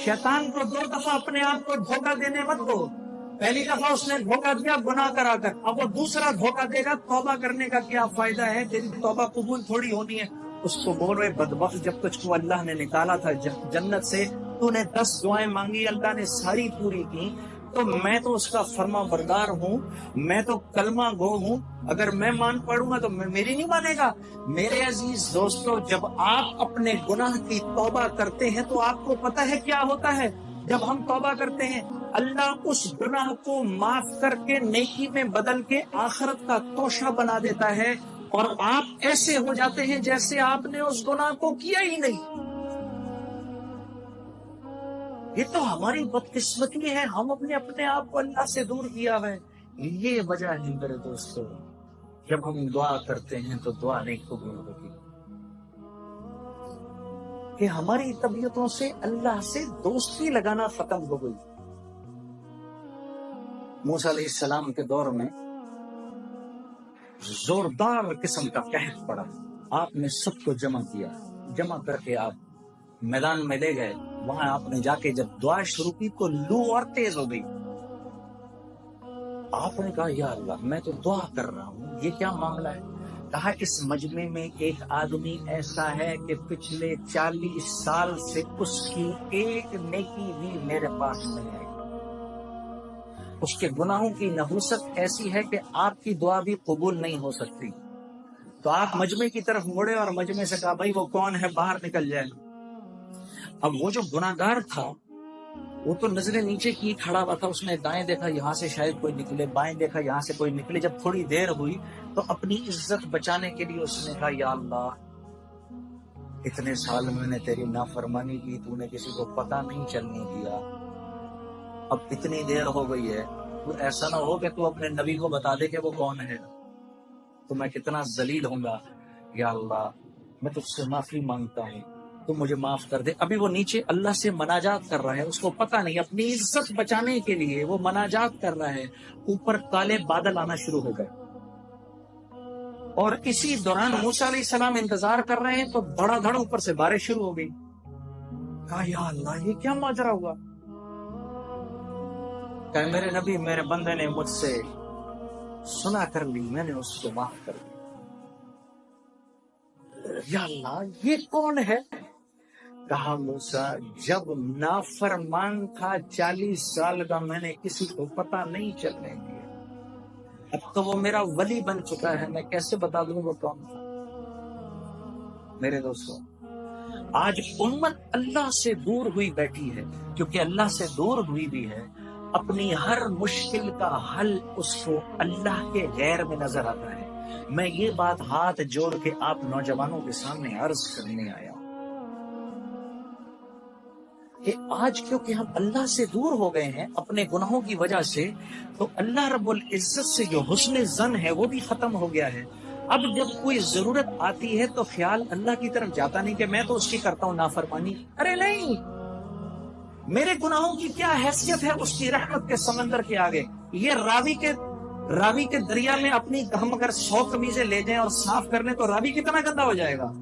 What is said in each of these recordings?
शैतान को 2 दफा अपने आप को धोखा देने मत दो। पहली दफा उसने धोखा दिया गुनाह करा कर, अब वो दूसरा धोखा देगा तौबा करने का क्या फायदा है, तेरी तौबा कबूल थोड़ी होनी है। उसको बोल रहे बदबख्त, जब तुझको अल्लाह ने निकाला था जन्नत से, तूने 10 दुआएं मांगी, अल्लाह ने सारी पूरी की, तो मैं तो उसका फर्मा बरदार हूँ, मैं तो कलमा गो हूँ, अगर मैं मान पड़ूंगा तो मेरी नहीं मानेगा। मेरे अजीज दोस्तों, जब आप अपने गुनाह की तौबा करते हैं तो आपको पता है क्या होता है। जब हम तौबा करते हैं, अल्लाह उस गुनाह को माफ करके नेकी में बदल के आखिरत का तोशा बना देता है, और आप ऐसे हो जाते हैं जैसे आपने उस गुनाह को किया ही नहीं। ये तो हमारी बदकिस्मती है, हम अपने आप को अल्लाह से दूर किया है। ये वजह है मेरे दोस्तों, जब हम दुआ करते हैं तो दुआ नहीं कबूल होती, कि हमारी तबीयतों से अल्लाह से दोस्ती लगाना खत्म हो गई। मूसा अलैहिस्सलाम के दौर में जोरदार किस्म का कहर पड़ा, आपने सबको जमा किया, जमा करके आप मैदान में ले गए। वहां आपने जाके जब दुआ शुरू की तो लू और तेज हो गई। आपने कहा या अल्लाह, मैं तो दुआ कर रहा हूँ, ये क्या मामला है। कहा इस मजमे में एक आदमी ऐसा है कि पिछले 40 साल से उसकी एक नेकी भी मेरे पास नहीं आई, उसके गुनाहों की नहुसत ऐसी है कि आपकी दुआ भी कबूल नहीं हो सकती। तो आप मजमे की तरफ मुड़े और मजमे से कहा भाई वो कौन है, बाहर निकल जाए। अब वो जो गुनाहगार था वो तो नजरें नीचे की खड़ा हुआ था, उसने दाएं देखा यहाँ से शायद कोई निकले, बाएं देखा यहाँ से कोई निकले। जब थोड़ी देर हुई तो अपनी इज्जत बचाने के लिए उसने कहा या अल्लाह, इतने साल मैंने तेरी नाफरमानी की, तूने किसी को पता नहीं चलने दिया, अब इतनी देर हो गई है, तो ऐसा ना हो कि तू अपने नबी को बता दे कि वो कौन है, तो मैं कितना जलील होऊंगा। या अल्लाह, मैं तुझसे माफी मांगता हूँ, तो मुझे माफ कर दे। अभी वो नीचे अल्लाह से मनाजात कर रहा है, उसको पता नहीं, अपनी इज्जत बचाने के लिए वो मनाजात कर रहा है। ऊपर काले बादल आना शुरू हो गए, और इसी दौरान मूसा अलैहिस्सलाम इंतजार कर रहे हैं तो धड़ाधड़ ऊपर से बारिश शुरू हो गई। कहा या अल्लाह, ये क्या माजरा हुआ। कहा मेरे नबी, मेरे बंदे ने मुझसे सुना कर ली, मैंने उसको माफ कर दिया। या अल्लाह, ये कौन है। कहा मूसा, जब नाफरमान था 40 साल का, मैंने किसी को पता नहीं चलने दिया, अब तो वो मेरा वली बन चुका है, मैं कैसे बता दूं वो कौन था। मेरे दोस्तों, आज उम्मत अल्लाह से दूर हुई बैठी है, क्योंकि अल्लाह से दूर हुई भी है, अपनी हर मुश्किल का हल उसको अल्लाह के गैर में नजर आता है। मैं ये बात हाथ जोड़ के आप नौजवानों के सामने अर्ज करने आया हूं कि आज क्योंकि हम अल्लाह से दूर हो गए हैं अपने गुनाहों की वजह से, तो अल्लाह रब्बुल इज्जत से जो हुस्न ज़न है वो भी खत्म हो गया है। अब जब कोई जरूरत आती है तो ख्याल अल्लाह की तरफ जाता नहीं कि मैं तो उसकी करता हूं नाफरमानी। अरे नहीं, मेरे गुनाहों की क्या हैसियत है उसकी रहमत के समंदर के आगे। ये रावी के दरिया में अपनी हम अगर 100 कमीजें ले जाएं और साफ कर लें तो रावी कितना गंदा हो जाएगा।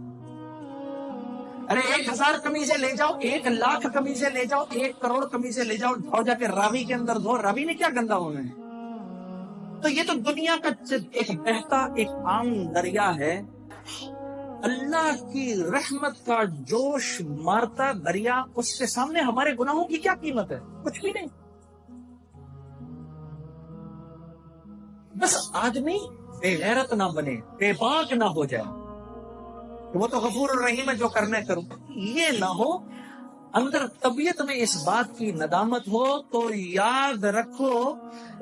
अरे 1000 कमीजें ले जाओ, 1,00,000 कमीजें ले जाओ, 1 करोड़ कमीजें ले जाओ, और जाके रावी के अंदर धो, रावी ने क्या गंदा होना है। तो ये तो दुनिया का एक बहता एक आम दरिया है। अल्लाह की रहमत का जोश मारता दरिया, उसके सामने हमारे गुनाहों की क्या कीमत है, कुछ भी नहीं। बस आदमी बेगैरत ना बने, बेबाक ना हो जाए, वो तो गफूर रहीम है जो करने करूं, ये ना हो। अंदर तबीयत में इस बात की नदामत हो तो याद रखो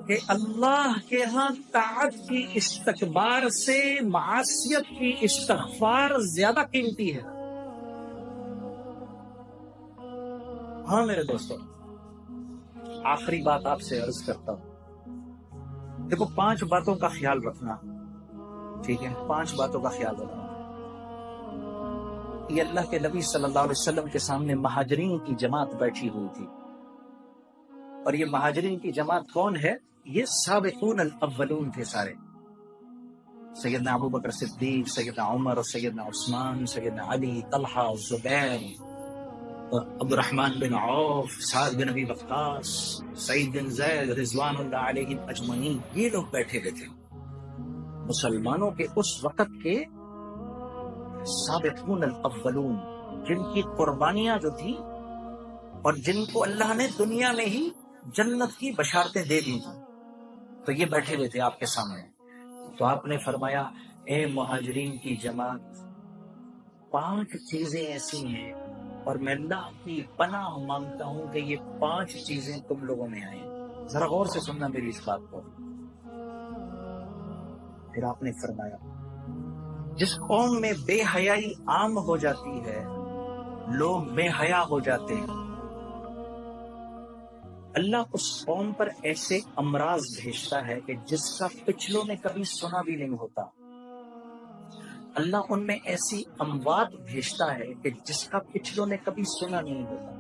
कि अल्लाह के यहाँ ताअत की इस्तकबार से मासियत की इस्तगफार ज्यादा कीमती है। हाँ मेरे दोस्तों, आखिरी बात आपसे अर्ज करता हूं, देखो 5 बातों का ख्याल रखना, ठीक है, 5 बातों का ख्याल रखना। ये अल्लाह के नबी सल्लल्लाहु अलैहि वसल्लम के सामने महाजरीन की जमात बैठी हुई थी, और ये महाजरीन की जमात कौन है, ये साबिकून अल अव्वलून थे सारे। सैयदना अबू बकर सिद्दीक, सैयदना उमर और सैयदना उस्मान, सैयदना अली, तलहा, जुबैर, عبد الرحمن بن عوف، سعد بن ابی وقاص، سعید بن زید رضوان اللہ علیہ اجمعین، یہ لوگ بیٹھے ہوئے تھے مسلمانوں کے اس وقت کے سابقون الاولون، جن کی قربانیاں جو تھی اور جن کو اللہ نے دنیا میں ہی جنت کی بشارتیں دے دی تھی، تو یہ بیٹھے ہوئے تھے آپ کے سامنے. تو آپ نے فرمایا اے مہاجرین کی جماعت، 5 چیزیں ایسی ہیں اور میں اللہ کی پناہ مانگتا ہوں کہ یہ 5 چیزیں تم لوگوں میں آئیں. ذرا غور سے سننا میری اس بات کو. پھر آپ نے فرمایا جس قوم میں بے حیائی عام ہو جاتی ہے، لوگ بے حیا ہو جاتے ہیں، اللہ اس قوم پر ایسے امراض بھیجتا ہے کہ جس کا پچھلوں نے کبھی سنا بھی نہیں ہوتا. اللہ ان میں ایسی اموات بھیجتا ہے کہ جس کا پچھلوں نے کبھی سنا نہیں ہوتا.